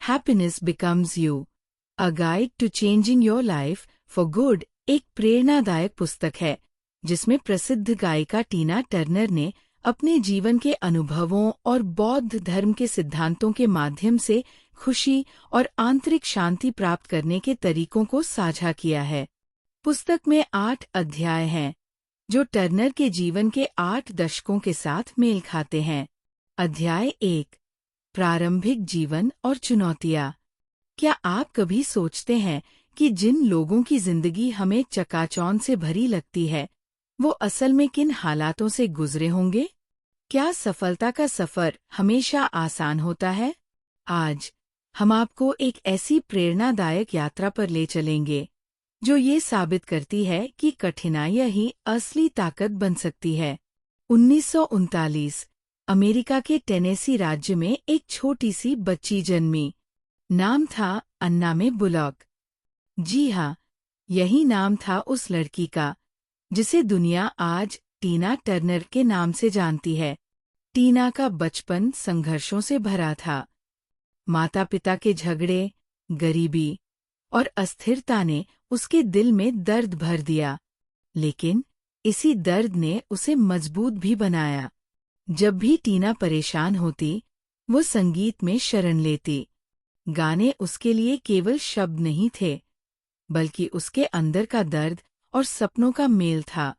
Happiness becomes you, a guide to changing your life for good एक प्रेरणादायक पुस्तक है जिसमें प्रसिद्ध गायिका टीना टर्नर ने अपने जीवन के अनुभवों और बौद्ध धर्म के सिद्धांतों के माध्यम से खुशी और आंतरिक शांति प्राप्त करने के तरीकों को साझा किया है। पुस्तक में 8 अध्याय हैं जो टर्नर के जीवन के 8 दशकों के साथ मेल खाते हैं। अध्याय 1, प्रारंभिक जीवन और चुनौतियाँ। क्या आप कभी सोचते हैं कि जिन लोगों की जिंदगी हमें चकाचौंध से भरी लगती है, वो असल में किन हालातों से गुजरे होंगे? क्या सफलता का सफर हमेशा आसान होता है? आज हम आपको एक ऐसी प्रेरणादायक यात्रा पर ले चलेंगे जो ये साबित करती है कि कठिनाइयाँ ही असली ताकत बन सकती है। 1939 अमेरिका के टेनेसी राज्य में एक छोटी सी बच्ची जन्मी। नाम था अन्ना में बुलॉक। जी हाँ, यही नाम था उस लड़की का जिसे दुनिया आज टीना टर्नर के नाम से जानती है। टीना का बचपन संघर्षों से भरा था। माता-पिता के झगड़े, गरीबी और अस्थिरता ने उसके दिल में दर्द भर दिया, लेकिन इसी दर्द ने उसे मजबूत भी बनाया। जब भी टीना परेशान होती, वो संगीत में शरण लेती। गाने उसके लिए केवल शब्द नहीं थे, बल्कि उसके अंदर का दर्द और सपनों का मेल था।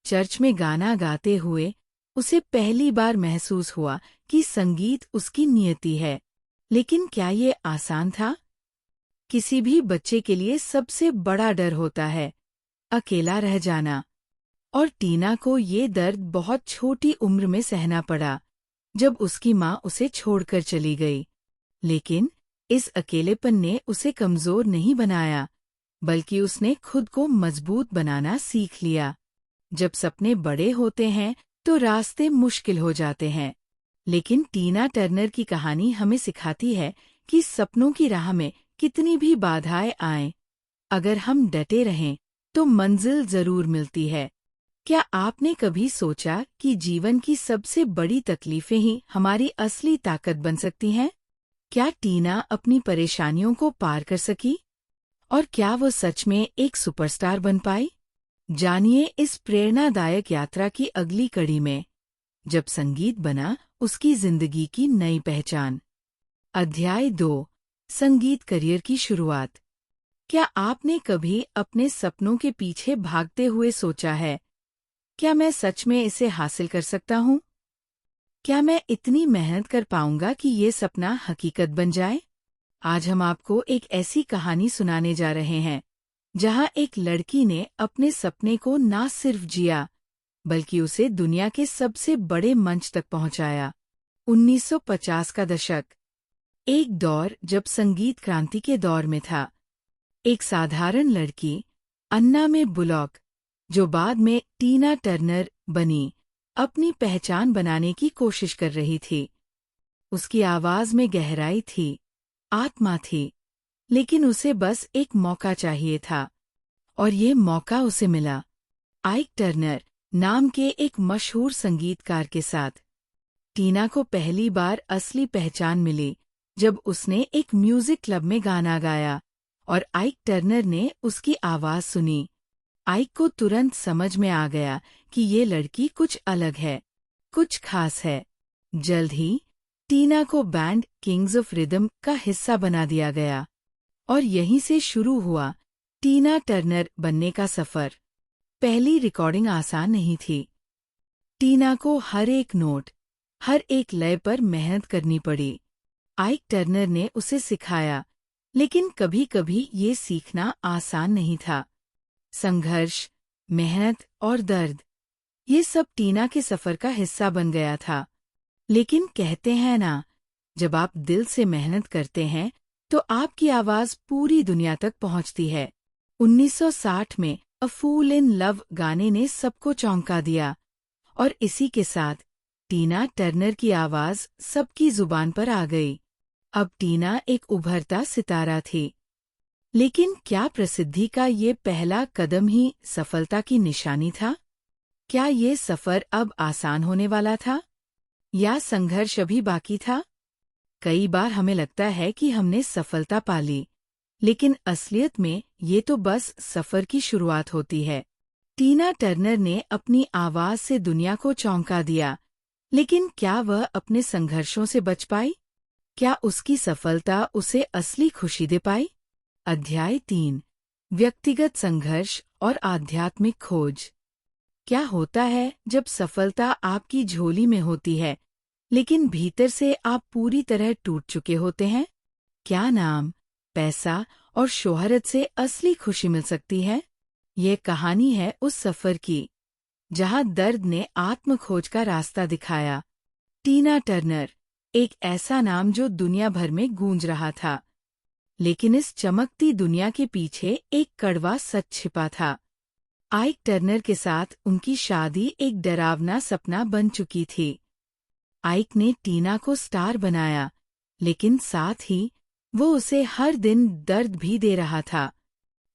चर्च में गाना गाते हुए उसे पहली बार महसूस हुआ कि संगीत उसकी नियति है। लेकिन क्या ये आसान था? किसी भी बच्चे के लिए सबसे बड़ा डर होता है अकेला रह जाना, और टीना को ये दर्द बहुत छोटी उम्र में सहना पड़ा, जब उसकी माँ उसे छोड़कर चली गई। लेकिन इस अकेलेपन ने उसे कमजोर नहीं बनाया, बल्कि उसने खुद को मजबूत बनाना सीख लिया। जब सपने बड़े होते हैं तो रास्ते मुश्किल हो जाते हैं, लेकिन टीना टर्नर की कहानी हमें सिखाती है कि सपनों की राह में कितनी भी बाधाएं आएं, अगर हम डटे रहें तो मंजिल जरूर मिलती है। क्या आपने कभी सोचा कि जीवन की सबसे बड़ी तकलीफें ही हमारी असली ताकत बन सकती हैं? क्या टीना अपनी परेशानियों को पार कर सकी? और क्या वो सच में एक सुपरस्टार बन पाई? जानिए इस प्रेरणादायक यात्रा की अगली कड़ी में, जब संगीत बना उसकी जिंदगी की नई पहचान। अध्याय 2, संगीत करियर की शुरुआत। क्या आपने कभी अपने सपनों के पीछे भागते हुए सोचा है, क्या मैं सच में इसे हासिल कर सकता हूँ? क्या मैं इतनी मेहनत कर पाऊंगा कि ये सपना हकीकत बन जाए? आज हम आपको एक ऐसी कहानी सुनाने जा रहे हैं जहां एक लड़की ने अपने सपने को ना सिर्फ जिया, बल्कि उसे दुनिया के सबसे बड़े मंच तक पहुंचाया। 1950 का दशक, एक दौर जब संगीत क्रांति के दौर में था। एक साधारण लड़की, अन्ना में बुलॉक, जो बाद में टीना टर्नर बनी, अपनी पहचान बनाने की कोशिश कर रही थी। उसकी आवाज में गहराई थी, आत्मा थी, लेकिन उसे बस एक मौका चाहिए था, और ये मौका उसे मिला आइक टर्नर नाम के एक मशहूर संगीतकार के साथ। टीना को पहली बार असली पहचान मिली जब उसने एक म्यूजिक क्लब में गाना गाया और आइक टर्नर ने उसकी आवाज सुनी। आइक को तुरंत समझ में आ गया कि ये लड़की कुछ अलग है, कुछ खास है। जल्द ही टीना को बैंड किंग्स ऑफ रिदम का हिस्सा बना दिया गया, और यहीं से शुरू हुआ टीना टर्नर बनने का सफर। पहली रिकॉर्डिंग आसान नहीं थी। टीना को हर एक नोट, हर एक लय पर मेहनत करनी पड़ी। आइक टर्नर ने उसे सिखाया, लेकिन कभी-कभी ये सीखना आसान नहीं था। संघर्ष, मेहनत और दर्द, ये सब टीना के सफर का हिस्सा बन गया था। लेकिन कहते हैं ना, जब आप दिल से मेहनत करते हैं तो आपकी आवाज पूरी दुनिया तक पहुंचती है। 1960 में अ फूल इन लव गाने ने सबको चौंका दिया, और इसी के साथ टीना टर्नर की आवाज सबकी जुबान पर आ गई। अब टीना एक उभरता सितारा थी। लेकिन क्या प्रसिद्धि का ये पहला कदम ही सफलता की निशानी था? क्या ये सफर अब आसान होने वाला था, या संघर्ष अभी बाकी था? कई बार हमें लगता है कि हमने सफलता पा ली, लेकिन असलियत में ये तो बस सफर की शुरुआत होती है। टीना टर्नर ने अपनी आवाज से दुनिया को चौंका दिया, लेकिन क्या वह अपने संघर्षों से बच पाई? क्या उसकी सफलता उसे असली खुशी दे पाई? अध्याय 3, व्यक्तिगत संघर्ष और आध्यात्मिक खोज। क्या होता है जब सफलता आपकी झोली में होती है, लेकिन भीतर से आप पूरी तरह टूट चुके होते हैं? क्या नाम, पैसा और शोहरत से असली खुशी मिल सकती है? ये कहानी है उस सफर की, जहां दर्द ने आत्मखोज का रास्ता दिखाया। टीना टर्नर, एक ऐसा नाम जो दुनिया भर में गूंज रहा था। लेकिन इस चमकती दुनिया के पीछे एक कड़वा सच छिपा था। आइक टर्नर के साथ उनकी शादी एक डरावना सपना बन चुकी थी। आइक ने टीना को स्टार बनाया, लेकिन साथ ही वो उसे हर दिन दर्द भी दे रहा था।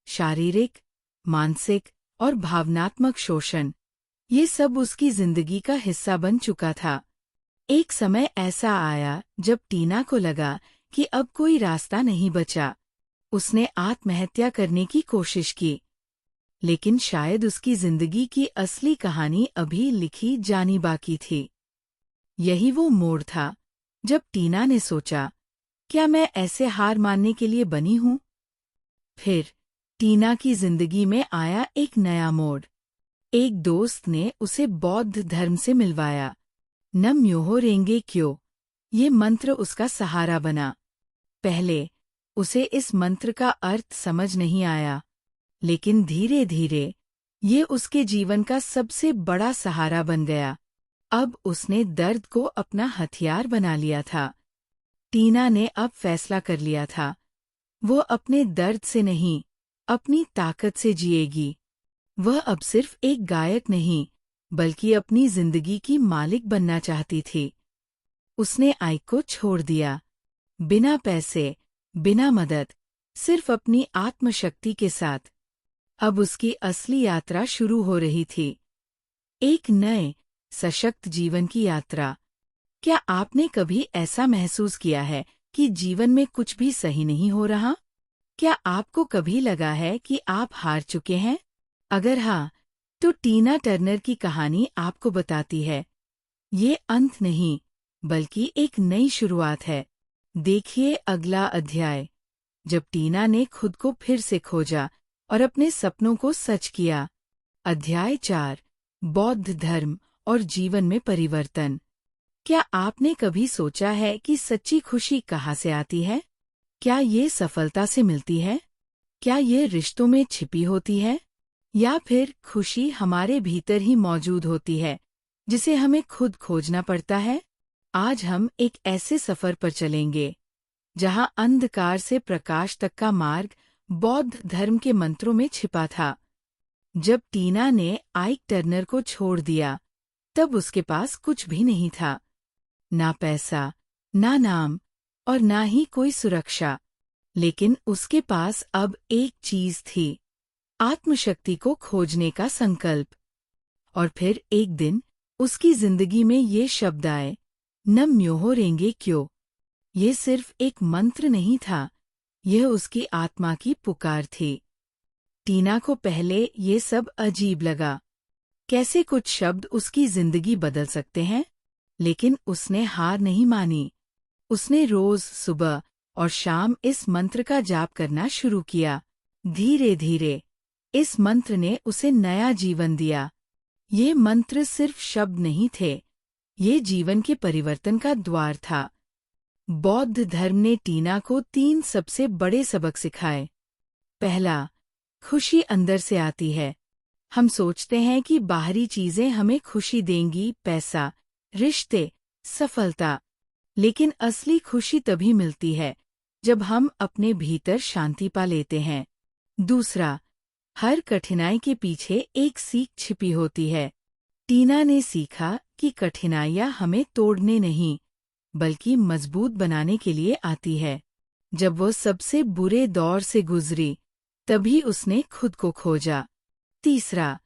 शारीरिक, मानसिक और भावनात्मक शोषण, ये सब उसकी जिंदगी का हिस्सा बन चुका था। एक समय ऐसा आया जब टीना को लगा कि अब कोई रास्ता नहीं बचा। उसने आत्महत्या करने की कोशिश की, लेकिन शायद उसकी जिंदगी की असली कहानी अभी लिखी जानी बाकी थी। यही वो मोड़ था जब टीना ने सोचा, क्या मैं ऐसे हार मानने के लिए बनी हूं? फिर टीना की जिंदगी में आया एक नया मोड़। एक दोस्त ने उसे बौद्ध धर्म से मिलवाया। न म्योहो रेंगे क्यों, ये मंत्र उसका सहारा बना। पहले उसे इस मंत्र का अर्थ समझ नहीं आया, लेकिन धीरे धीरे ये उसके जीवन का सबसे बड़ा सहारा बन गया। अब उसने दर्द को अपना हथियार बना लिया था। टीना ने अब फैसला कर लिया था, वो अपने दर्द से नहीं, अपनी ताकत से जिएगी। वह अब सिर्फ एक गायक नहीं, बल्कि अपनी जिंदगी की मालिक बनना चाहती थी। उसने आइक को छोड़ दिया, बिना पैसे, बिना मदद, सिर्फ अपनी आत्मशक्ति के साथ। अब उसकी असली यात्रा शुरू हो रही थी, एक नए, सशक्त जीवन की यात्रा। क्या आपने कभी ऐसा महसूस किया है कि जीवन में कुछ भी सही नहीं हो रहा? क्या आपको कभी लगा है कि आप हार चुके हैं? अगर हाँ, तो टीना टर्नर की कहानी आपको बताती है, ये अंत नहीं, बल्कि एक नई शुरुआत है। देखिए अगला अध्याय, जब टीना ने खुद को फिर से खोजा और अपने सपनों को सच किया। अध्याय 4, बौद्ध धर्म और जीवन में परिवर्तन। क्या आपने कभी सोचा है कि सच्ची खुशी कहाँ से आती है? क्या ये सफलता से मिलती है? क्या ये रिश्तों में छिपी होती है? या फिर खुशी हमारे भीतर ही मौजूद होती है, जिसे हमें खुद खोजना पड़ता है? आज हम एक ऐसे सफर पर चलेंगे, जहां अंधकार से प्रकाश तक का मार्ग बौद्ध धर्म के मंत्रों में छिपा था। जब टीना ने आइक टर्नर को छोड़ दिया, तब उसके पास कुछ भी नहीं था, ना पैसा, ना नाम और ना ही कोई सुरक्षा। लेकिन उसके पास अब एक चीज थी, आत्मशक्ति को खोजने का संकल्प। और फिर एक दिन उसकी जिंदगी में ये शब्द आए, न म्योहो रेंगे क्यों। ये सिर्फ एक मंत्र नहीं था, यह उसकी आत्मा की पुकार थी। टीना को पहले ये सब अजीब लगा, कैसे कुछ शब्द उसकी जिंदगी बदल सकते हैं। लेकिन उसने हार नहीं मानी। उसने रोज सुबह और शाम इस मंत्र का जाप करना शुरू किया। धीरे धीरे इस मंत्र ने उसे नया जीवन दिया। ये मंत्र सिर्फ शब्द नहीं थे, ये जीवन के परिवर्तन का द्वार था। बौद्ध धर्म ने टीना को 3 सबसे बड़े सबक सिखाए। पहला, खुशी अंदर से आती है। हम सोचते हैं कि बाहरी चीजें हमें खुशी देंगी, पैसा, रिश्ते, सफलता। लेकिन असली खुशी तभी मिलती है जब हम अपने भीतर शांति पा लेते हैं। दूसरा, हर कठिनाई के पीछे एक सीख छिपी होती है। टीना ने सीखा कि कठिनाइयां हमें तोड़ने नहीं, बल्कि मजबूत बनाने के लिए आती है। जब वो सबसे बुरे दौर से गुजरी, तभी उसने खुद को खोजा। तीसरा,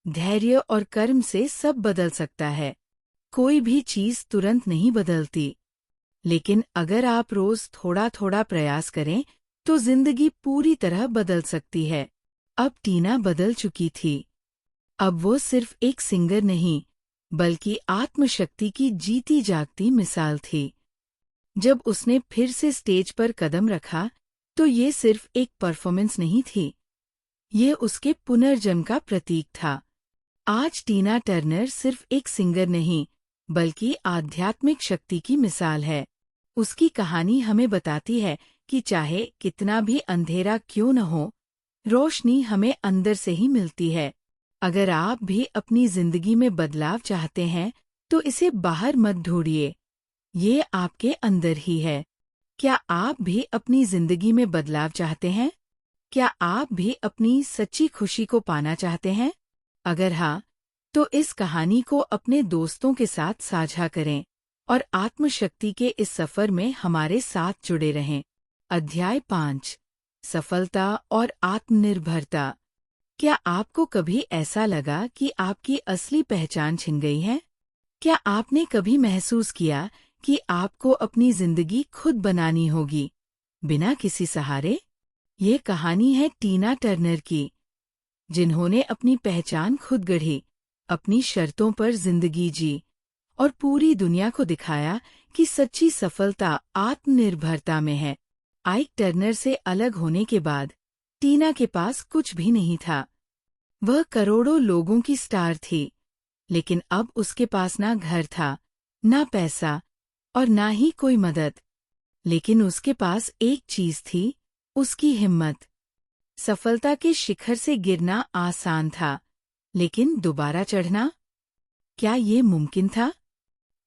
धैर्य और कर्म से सब बदल सकता है। कोई भी चीज तुरंत नहीं बदलती, लेकिन अगर आप रोज थोड़ा थोड़ा प्रयास करें तो जिंदगी पूरी तरह बदल सकती है। अब टीना बदल चुकी थी। अब वो सिर्फ एक सिंगर नहीं, बल्कि आत्मशक्ति की जीती जागती मिसाल थी। जब उसने फिर से स्टेज पर कदम रखा, तो ये सिर्फ एक परफॉर्मेंस नहीं थी, ये उसके पुनर्जन्म का प्रतीक था। आज टीना टर्नर सिर्फ एक सिंगर नहीं, बल्कि आध्यात्मिक शक्ति की मिसाल है। उसकी कहानी हमें बताती है कि चाहे कितना भी अंधेरा क्यों न हो, रोशनी हमें अंदर से ही मिलती है। अगर आप भी अपनी जिंदगी में बदलाव चाहते हैं, तो इसे बाहर मत ढूंढिए, ये आपके अंदर ही है। क्या आप भी अपनी जिंदगी में बदलाव चाहते हैं? क्या आप भी अपनी सच्ची खुशी को पाना चाहते हैं? अगर हाँ, तो इस कहानी को अपने दोस्तों के साथ साझा करें और आत्मशक्ति के इस सफर में हमारे साथ जुड़े रहें। अध्याय 5, सफलता और आत्मनिर्भरता। क्या आपको कभी ऐसा लगा कि आपकी असली पहचान छिन गई है? क्या आपने कभी महसूस किया कि आपको अपनी जिंदगी खुद बनानी होगी, बिना किसी सहारे? ये कहानी है टीना टर्नर की, जिन्होंने अपनी पहचान खुद गढ़ी, अपनी शर्तों पर जिंदगी जी और पूरी दुनिया को दिखाया कि सच्ची सफलता आत्मनिर्भरता में है। आइक टर्नर से अलग होने के बाद टीना के पास कुछ भी नहीं था। वह करोड़ों लोगों की स्टार थी, लेकिन अब उसके पास ना घर था, ना पैसा और ना ही कोई मदद। लेकिन उसके पास एक चीज थी, उसकी हिम्मत। सफलता के शिखर से गिरना आसान था, लेकिन दोबारा चढ़ना, क्या ये मुमकिन था?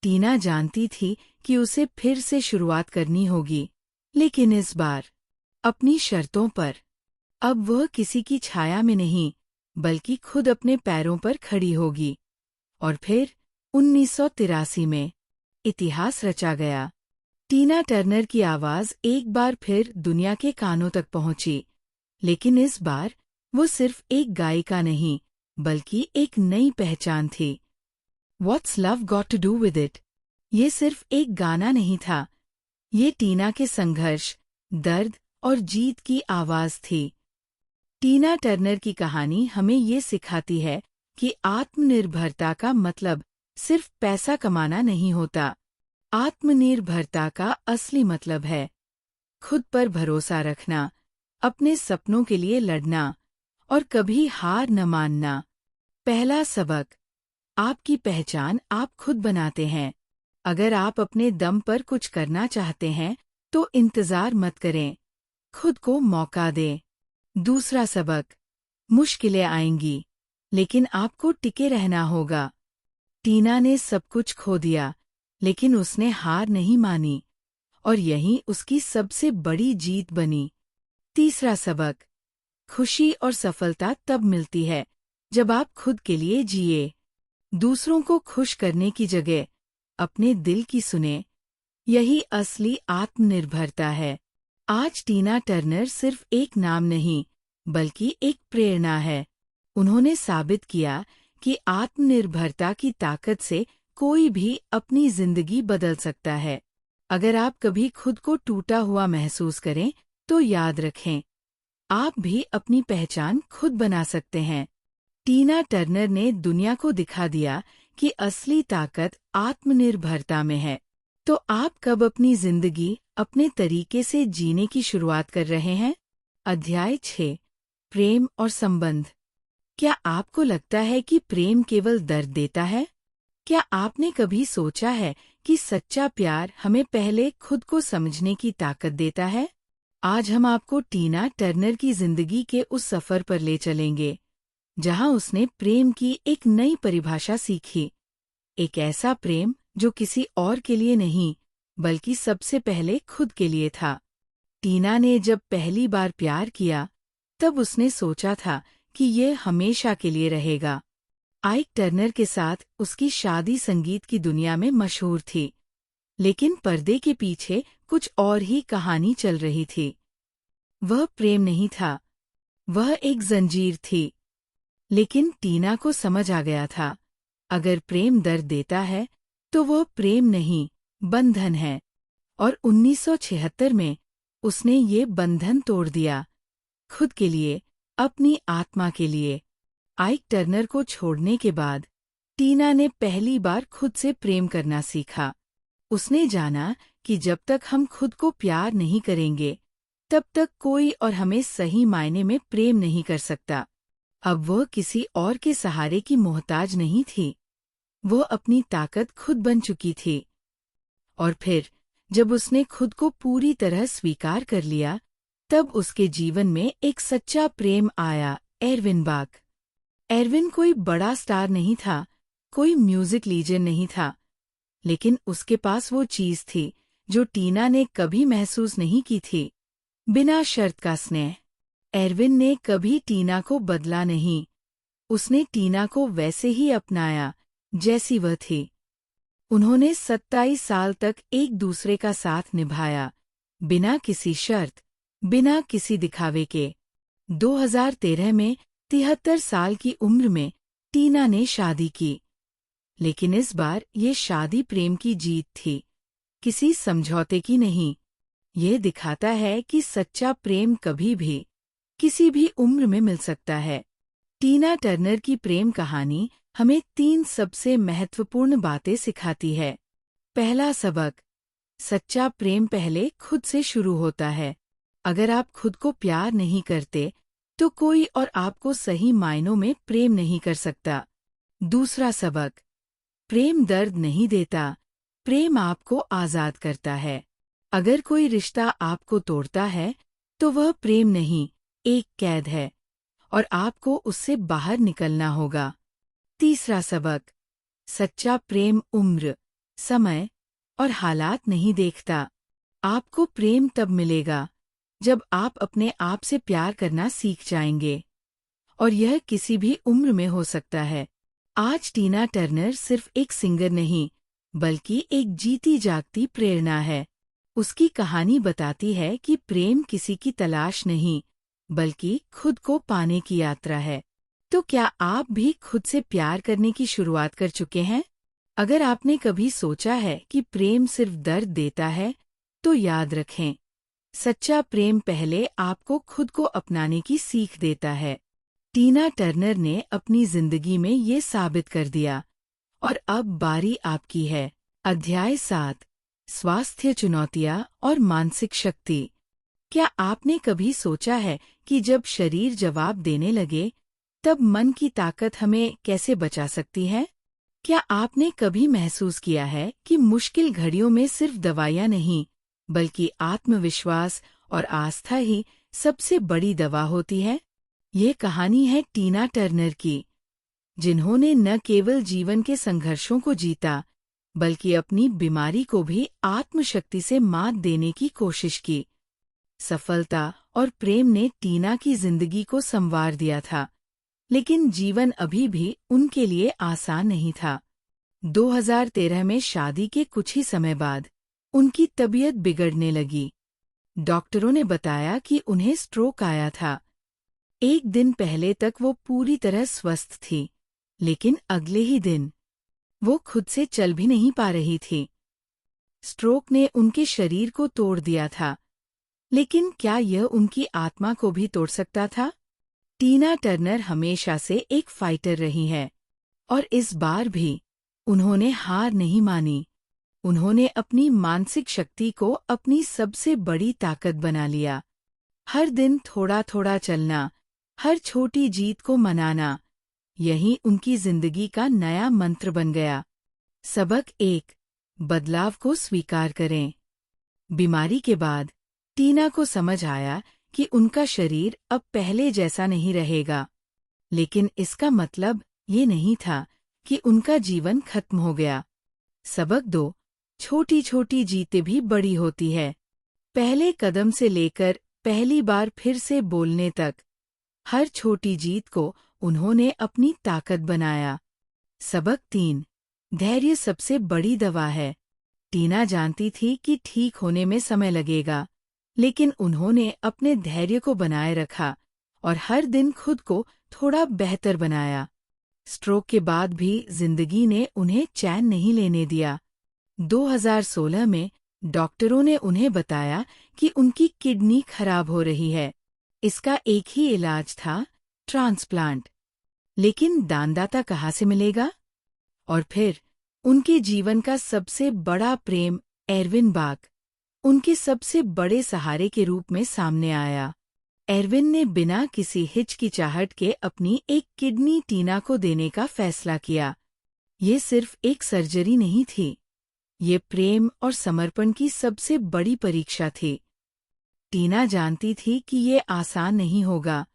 टीना जानती थी कि उसे फिर से शुरुआत करनी होगी, लेकिन इस बार अपनी शर्तों पर। अब वह किसी की छाया में नहीं, बल्कि खुद अपने पैरों पर खड़ी होगी। और फिर 1983 में इतिहास रचा गया। टीना टर्नर की आवाज एक बार फिर दुनिया के कानों तक पहुंची, लेकिन इस बार वो सिर्फ एक गायिका नहीं, बल्कि एक नई पहचान थी। What's Love Got to Do With It? ये सिर्फ एक गाना नहीं था, ये टीना के संघर्ष, दर्द और जीत की आवाज थी। टीना टर्नर की कहानी हमें ये सिखाती है कि आत्मनिर्भरता का मतलब सिर्फ पैसा कमाना नहीं होता। आत्मनिर्भरता का असली मतलब है खुद पर भरोसा रखना, अपने सपनों के लिए लड़ना और कभी हार न मानना। पहला सबक, आपकी पहचान आप खुद बनाते हैं। अगर आप अपने दम पर कुछ करना चाहते हैं, तो इंतजार मत करें, खुद को मौका दें। दूसरा सबक, मुश्किलें आएंगी, लेकिन आपको टिके रहना होगा। टीना ने सब कुछ खो दिया, लेकिन उसने हार नहीं मानी, और यही उसकी सबसे बड़ी जीत बनी। तीसरा सबक, खुशी और सफलता तब मिलती है जब आप खुद के लिए जिए। दूसरों को खुश करने की जगह अपने दिल की सुने, यही असली आत्मनिर्भरता है। आज टीना टर्नर सिर्फ एक नाम नहीं, बल्कि एक प्रेरणा है। उन्होंने साबित किया कि आत्मनिर्भरता की ताकत से कोई भी अपनी जिंदगी बदल सकता है। अगर आप कभी खुद को टूटा हुआ महसूस करें, तो याद रखें, आप भी अपनी पहचान खुद बना सकते हैं। टीना टर्नर ने दुनिया को दिखा दिया कि असली ताकत आत्मनिर्भरता में है। तो आप कब अपनी जिंदगी अपने तरीके से जीने की शुरुआत कर रहे हैं? अध्याय 6, प्रेम और संबंध। क्या आपको लगता है कि प्रेम केवल दर्द देता है? क्या आपने कभी सोचा है कि सच्चा प्यार हमें पहले खुद को समझने की ताकत देता है? आज हम आपको टीना टर्नर की जिंदगी के उस सफर पर ले चलेंगे, जहां उसने प्रेम की एक नई परिभाषा सीखी। एक ऐसा प्रेम जो किसी और के लिए नहीं, बल्कि सबसे पहले खुद के लिए था। टीना ने जब पहली बार प्यार किया, तब उसने सोचा था कि ये हमेशा के लिए रहेगा। आइक टर्नर के साथ उसकी शादी संगीत की दुनिया में मशहूर थी, लेकिन पर्दे के पीछे कुछ और ही कहानी चल रही थी। वह प्रेम नहीं था, वह एक जंजीर थी। लेकिन टीना को समझ आ गया था, अगर प्रेम दर्द देता है, तो वह प्रेम नहीं, बंधन है। और 1976 में उसने ये बंधन तोड़ दिया, खुद के लिए, अपनी आत्मा के लिए। आइक टर्नर को छोड़ने के बाद टीना ने पहली बार खुद से प्रेम करना सीखा। उसने जाना कि जब तक हम खुद को प्यार नहीं करेंगे, तब तक कोई और हमें सही मायने में प्रेम नहीं कर सकता। अब वह किसी और के सहारे की मोहताज नहीं थी, वह अपनी ताकत खुद बन चुकी थी। और फिर जब उसने खुद को पूरी तरह स्वीकार कर लिया, तब उसके जीवन में एक सच्चा प्रेम आया, एरविन बाक। एरविन कोई बड़ा स्टार नहीं था, कोई म्यूजिक लीजेंड नहीं था, लेकिन उसके पास वो चीज थी जो टीना ने कभी महसूस नहीं की थी, बिना शर्त का स्नेह। एरविन ने कभी टीना को बदला नहीं, उसने टीना को वैसे ही अपनाया जैसी वह थी। उन्होंने 27 साल तक एक दूसरे का साथ निभाया, बिना किसी शर्त, बिना किसी दिखावे के। 2013 में 73 साल की उम्र में टीना ने शादी की, लेकिन इस बार ये शादी प्रेम की जीत थी, किसी समझौते की नहीं। ये दिखाता है कि सच्चा प्रेम कभी भी, किसी भी उम्र में मिल सकता है। टीना टर्नर की प्रेम कहानी हमें 3 सबसे महत्वपूर्ण बातें सिखाती है। पहला सबक, सच्चा प्रेम पहले खुद से शुरू होता है। अगर आप खुद को प्यार नहीं करते, तो कोई और आपको सही मायनों में प्रेम नहीं कर सकता। दूसरा सबक, प्रेम दर्द नहीं देता, प्रेम आपको आजाद करता है। अगर कोई रिश्ता आपको तोड़ता है, तो वह प्रेम नहीं, एक कैद है, और आपको उससे बाहर निकलना होगा। तीसरा सबक, सच्चा प्रेम उम्र, समय और हालात नहीं देखता। आपको प्रेम तब मिलेगा जब आप अपने आप से प्यार करना सीख जाएंगे, और यह किसी भी उम्र में हो सकता है। आज टीना टर्नर सिर्फ एक सिंगर नहीं, बल्कि एक जीती जागती प्रेरणा है। उसकी कहानी बताती है कि प्रेम किसी की तलाश नहीं, बल्कि खुद को पाने की यात्रा है। तो क्या आप भी खुद से प्यार करने की शुरुआत कर चुके हैं? अगर आपने कभी सोचा है कि प्रेम सिर्फ दर्द देता है, तो याद रखें, सच्चा प्रेम पहले आपको खुद को अपनाने की सीख देता है। टीना टर्नर ने अपनी जिंदगी में ये साबित कर दिया, और अब बारी आपकी है। अध्याय 7, स्वास्थ्य चुनौतियां और मानसिक शक्ति। क्या आपने कभी सोचा है कि जब शरीर जवाब देने लगे, तब मन की ताकत हमें कैसे बचा सकती है? क्या आपने कभी महसूस किया है कि मुश्किल घड़ियों में सिर्फ दवाइयां नहीं, बल्कि आत्मविश्वास और आस्था ही सबसे बड़ी दवा होती है? ये कहानी है टीना टर्नर की, जिन्होंने न केवल जीवन के संघर्षों को जीता, बल्कि अपनी बीमारी को भी आत्मशक्ति से मात देने की कोशिश की। सफलता और प्रेम ने टीना की जिंदगी को संवार दिया था, लेकिन जीवन अभी भी उनके लिए आसान नहीं था। 2013 में शादी के कुछ ही समय बाद उनकी तबीयत बिगड़ने लगी। डॉक्टरों ने बताया कि उन्हें स्ट्रोक आया था। एक दिन पहले तक वो पूरी तरह स्वस्थ थी, लेकिन अगले ही दिन वो खुद से चल भी नहीं पा रही थी। स्ट्रोक ने उनके शरीर को तोड़ दिया था, लेकिन क्या यह उनकी आत्मा को भी तोड़ सकता था? टीना टर्नर हमेशा से एक फाइटर रही है, और इस बार भी उन्होंने हार नहीं मानी। उन्होंने अपनी मानसिक शक्ति को अपनी सबसे बड़ी ताकत बना लिया। हर दिन थोड़ा थोड़ा चलना, हर छोटी जीत को मनाना, यही उनकी जिंदगी का नया मंत्र बन गया। सबक 1, बदलाव को स्वीकार करें। बीमारी के बाद टीना को समझ आया कि उनका शरीर अब पहले जैसा नहीं रहेगा, लेकिन इसका मतलब ये नहीं था कि उनका जीवन खत्म हो गया। सबक 2, छोटी छोटी जीतें भी बड़ी होती है। पहले कदम से लेकर पहली बार फिर से बोलने तक, हर छोटी जीत को उन्होंने अपनी ताकत बनाया। सबक 3, धैर्य सबसे बड़ी दवा है। टीना जानती थी कि ठीक होने में समय लगेगा, लेकिन उन्होंने अपने धैर्य को बनाए रखा और हर दिन खुद को थोड़ा बेहतर बनाया। स्ट्रोक के बाद भी जिंदगी ने उन्हें चैन नहीं लेने दिया। 2016 में डॉक्टरों ने उन्हें बताया कि उनकी किडनी खराब हो रही है। इसका एक ही इलाज था, ट्रांसप्लांट। लेकिन दानदाता कहाँ से मिलेगा? और फिर उनके जीवन का सबसे बड़ा प्रेम, एरविन बाक, उनके सबसे बड़े सहारे के रूप में सामने आया। एरविन ने बिना किसी हिचकिचाहट के अपनी एक किडनी टीना को देने का फैसला किया। ये सिर्फ एक सर्जरी नहीं थी, ये प्रेम और समर्पण की सबसे बड़ी परीक्षा थी। टीना जानती थी कि ये आसान नहीं होगा,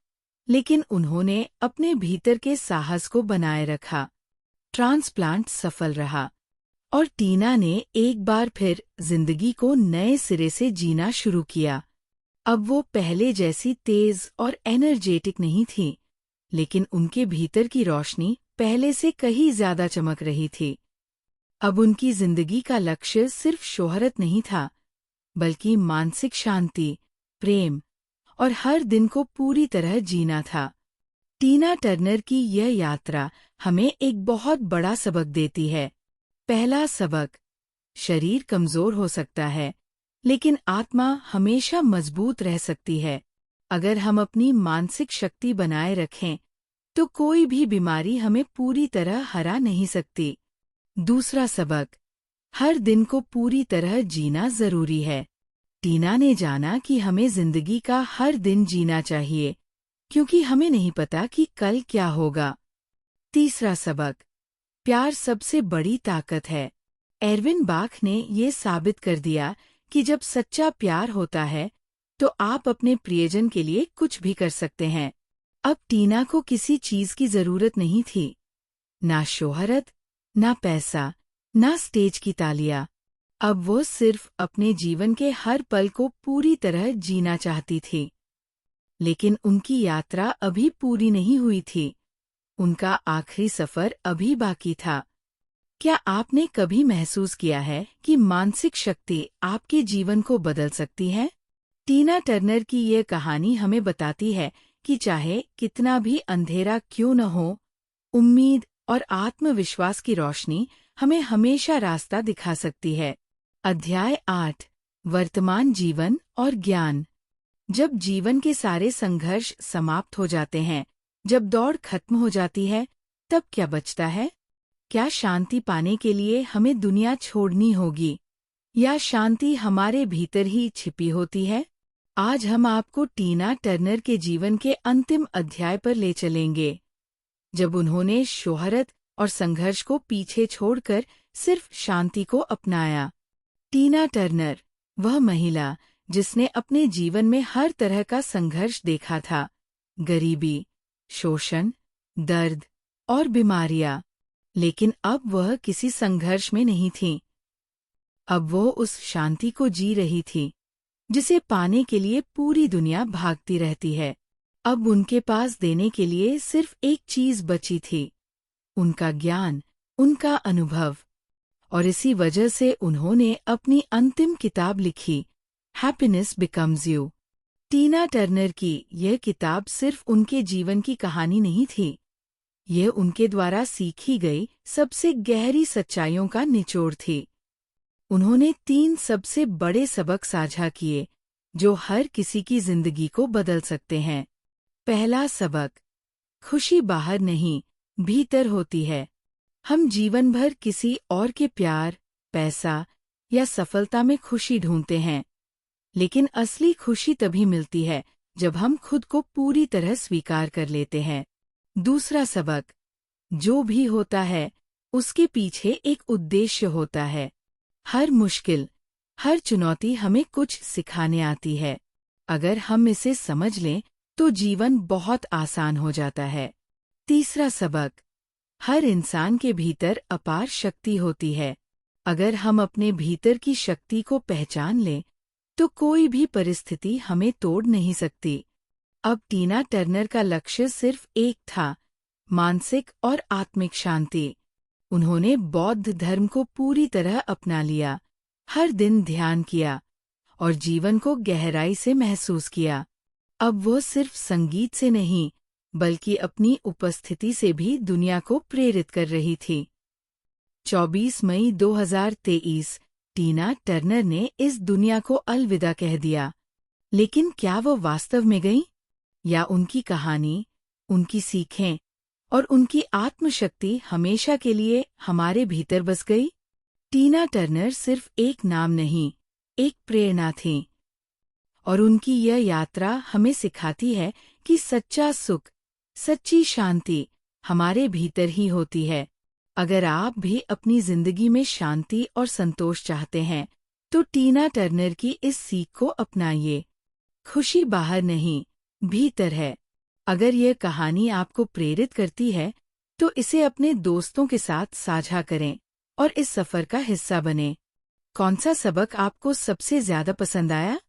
लेकिन उन्होंने अपने भीतर के साहस को बनाए रखा। ट्रांसप्लांट सफल रहा और टीना ने एक बार फिर जिंदगी को नए सिरे से जीना शुरू किया। अब वो पहले जैसी तेज और एनर्जेटिक नहीं थी, लेकिन उनके भीतर की रोशनी पहले से कहीं ज्यादा चमक रही थी। अब उनकी जिंदगी का लक्ष्य सिर्फ शोहरत नहीं था, बल्कि मानसिक शांति, प्रेम और हर दिन को पूरी तरह जीना था। टीना टर्नर की यह यात्रा हमें एक बहुत बड़ा सबक देती है। पहला सबक, शरीर कमजोर हो सकता है, लेकिन आत्मा हमेशा मजबूत रह सकती है। अगर हम अपनी मानसिक शक्ति बनाए रखें, तो कोई भी बीमारी हमें पूरी तरह हरा नहीं सकती। दूसरा सबक, हर दिन को पूरी तरह जीना जरूरी है। टीना ने जाना कि हमें जिंदगी का हर दिन जीना चाहिए, क्योंकि हमें नहीं पता कि कल क्या होगा। तीसरा सबक, प्यार सबसे बड़ी ताकत है। एरविन बाख ने ये साबित कर दिया कि जब सच्चा प्यार होता है, तो आप अपने प्रियजन के लिए कुछ भी कर सकते हैं। अब टीना को किसी चीज की जरूरत नहीं थी, ना शोहरत, ना पैसा, ना स्टेज की तालियां। अब वो सिर्फ अपने जीवन के हर पल को पूरी तरह जीना चाहती थी। लेकिन उनकी यात्रा अभी पूरी नहीं हुई थी। उनका आखिरी सफर अभी बाकी था। क्या आपने कभी महसूस किया है कि मानसिक शक्ति आपके जीवन को बदल सकती है? टीना टर्नर की ये कहानी हमें बताती है कि चाहे कितना भी अंधेरा क्यों न हो, उम्मीद और आत्मविश्वास की रोशनी हमें हमेशा रास्ता दिखा सकती है। अध्याय 8, वर्तमान जीवन और ज्ञान। जब जीवन के सारे संघर्ष समाप्त हो जाते हैं, जब दौड़ खत्म हो जाती है, तब क्या बचता है? क्या शांति पाने के लिए हमें दुनिया छोड़नी होगी, या शांति हमारे भीतर ही छिपी होती है? आज हम आपको टीना टर्नर के जीवन के अंतिम अध्याय पर ले चलेंगे, जब उन्होंने शोहरत और संघर्ष को पीछे छोड़कर सिर्फ शांति को अपनाया। टीना टर्नर, वह महिला जिसने अपने जीवन में हर तरह का संघर्ष देखा था, गरीबी, शोषण, दर्द और बीमारियां, लेकिन अब वह किसी संघर्ष में नहीं थी। अब वो उस शांति को जी रही थी, जिसे पाने के लिए पूरी दुनिया भागती रहती है। अब उनके पास देने के लिए सिर्फ एक चीज बची थी, उनका ज्ञान, उनका अनुभव। और इसी वजह से उन्होंने अपनी अंतिम किताब लिखी, happiness becomes you. Tina Turner की यह किताब सिर्फ उनके जीवन की कहानी नहीं थी, यह उनके द्वारा सीखी गई सबसे गहरी सच्चाइयों का निचोड़ थी। उन्होंने 3 सबसे बड़े सबक साझा किए, जो हर किसी की जिंदगी को बदल सकते हैं। पहला सबक, खुशी बाहर नहीं, भीतर होती है। हम जीवन भर किसी और के प्यार, पैसा या सफलता में खुशी ढूंढते हैं, लेकिन असली खुशी तभी मिलती है जब हम खुद को पूरी तरह स्वीकार कर लेते हैं। दूसरा सबक, जो भी होता है उसके पीछे एक उद्देश्य होता है। हर मुश्किल, हर चुनौती हमें कुछ सिखाने आती है। अगर हम इसे समझ लें तो जीवन बहुत आसान हो जाता है। तीसरा सबक, हर इंसान के भीतर अपार शक्ति होती है। अगर हम अपने भीतर की शक्ति को पहचान लें, तो कोई भी परिस्थिति हमें तोड़ नहीं सकती। अब टीना टर्नर का लक्ष्य सिर्फ एक था, मानसिक और आत्मिक शांति। उन्होंने बौद्ध धर्म को पूरी तरह अपना लिया, हर दिन ध्यान किया और जीवन को गहराई से महसूस किया। अब वो सिर्फ संगीत से नहीं, बल्कि अपनी उपस्थिति से भी दुनिया को प्रेरित कर रही थी। 24 मई 2023, टीना टर्नर ने इस दुनिया को अलविदा कह दिया, लेकिन क्या वो वास्तव में गई, या उनकी कहानी, उनकी सीखें और उनकी आत्मशक्ति हमेशा के लिए हमारे भीतर बस गई? टीना टर्नर सिर्फ एक नाम नहीं, एक प्रेरणा थी, और उनकी यह यात्रा हमें सिखाती है कि सच्चा सुख, सच्ची शांति हमारे भीतर ही होती है। अगर आप भी अपनी जिंदगी में शांति और संतोष चाहते हैं, तो टीना टर्नर की इस सीख को अपनाइए। खुशी बाहर नहीं, भीतर है। अगर यह कहानी आपको प्रेरित करती है, तो इसे अपने दोस्तों के साथ साझा करें और इस सफर का हिस्सा बनें। कौन सा सबक आपको सबसे ज्यादा पसंद आया?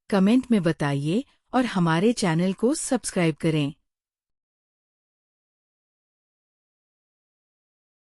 कमेंट में बताइए और हमारे चैनल को सब्सक्राइब करें।